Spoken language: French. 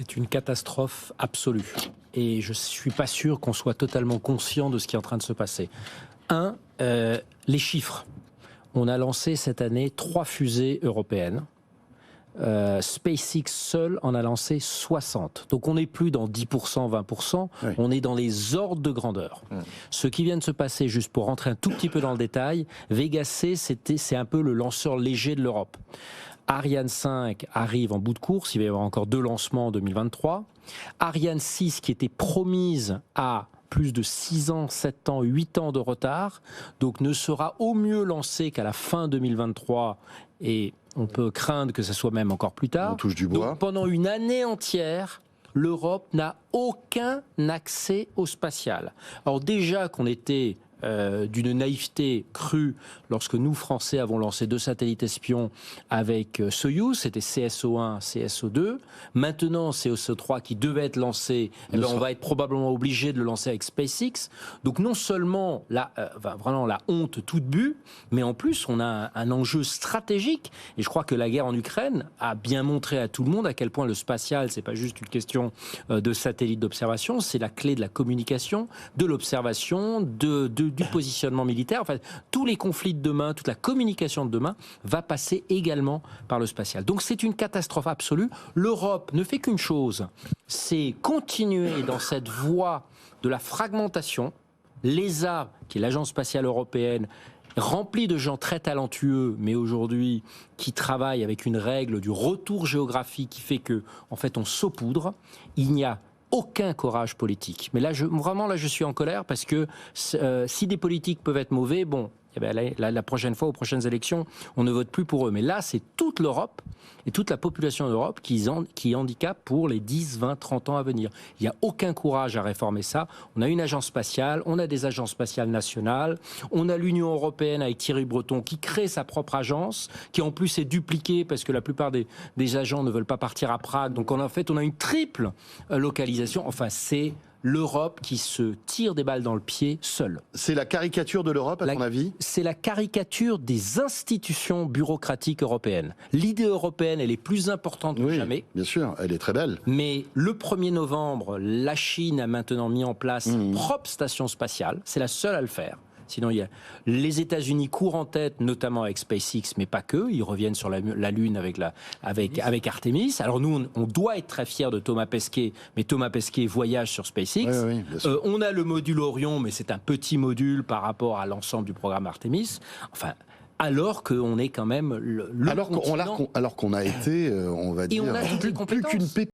C'est une catastrophe absolue. Et je ne suis pas sûr qu'on soit totalement conscient de ce qui est en train de se passer. Les chiffres. On a lancé cette année 3 fusées européennes. SpaceX seul en a lancé 60. Donc on n'est plus dans 10%, 20%, oui. On est dans les ordres de grandeur. Ce qui vient de se passer, juste pour rentrer un tout petit peu dans le détail, Vega C, c'est un peu le lanceur léger de l'Europe. Ariane 5 arrive en bout de course, il va y avoir encore 2 lancements en 2023. Ariane 6 qui était promise à plus de 6 ans, 7 ans, 8 ans de retard, donc ne sera au mieux lancée qu'à la fin 2023 et on peut craindre que ça soit même encore plus tard. On touche du bois. Donc pendant une année entière, l'Europe n'a aucun accès au spatial. Alors déjà qu'on était d'une naïveté crue lorsque nous, Français, avons lancé 2 satellites espions avec Soyouz, c'était CSO1, CSO2. Maintenant, CSO3 qui devait être lancé, on va être probablement obligé de le lancer avec SpaceX. Donc non seulement vraiment la honte toute but, mais en plus on a un enjeu stratégique. Et je crois que la guerre en Ukraine a bien montré à tout le monde à quel point le spatial, c'est pas juste une question de satellites d'observation, c'est la clé de la communication, de l'observation, du positionnement militaire. Enfin, tous les conflits de demain, toute la communication de demain va passer également par le spatial. Donc c'est une catastrophe absolue. L'Europe ne fait qu'une chose, c'est continuer dans cette voie de la fragmentation. L'ESA, qui est l'Agence spatiale européenne, remplie de gens très talentueux, mais aujourd'hui qui travaillent avec une règle du retour géographique qui fait que, en fait, on saupoudre. Il n'y a aucun courage politique. Mais là, je suis en colère parce que si des politiques peuvent être mauvais, bon, eh bien, la prochaine fois, aux prochaines élections, on ne vote plus pour eux. Mais là, c'est toute l'Europe et toute la population d'Europe qui handicape pour les 10, 20, 30 ans à venir. Il n'y a aucun courage à réformer ça. On a une agence spatiale, on a des agences spatiales nationales, on a l'Union européenne avec Thierry Breton qui crée sa propre agence, qui en plus est dupliquée parce que la plupart des agents ne veulent pas partir à Prague. Donc en fait, on a une triple localisation. Enfin, c'est l'Europe qui se tire des balles dans le pied seule. C'est la caricature de l'Europe, à ton avis ? C'est la caricature des institutions bureaucratiques européennes. L'idée européenne, elle est plus importante que jamais. Bien sûr, elle est très belle. Mais le 1er novembre, la Chine a maintenant mis en place sa propre station spatiale. C'est la seule à le faire. Sinon, il y a les États-Unis courent en tête, notamment avec SpaceX, mais pas que. Ils reviennent sur la Lune avec Artemis. Alors nous, on doit être très fiers de Thomas Pesquet, mais Thomas Pesquet voyage sur SpaceX. Oui, on a le module Orion, mais c'est un petit module par rapport à l'ensemble du programme Artemis. Enfin, alors qu'on est quand même alors qu'on a été, on va dire, et on a plus qu'une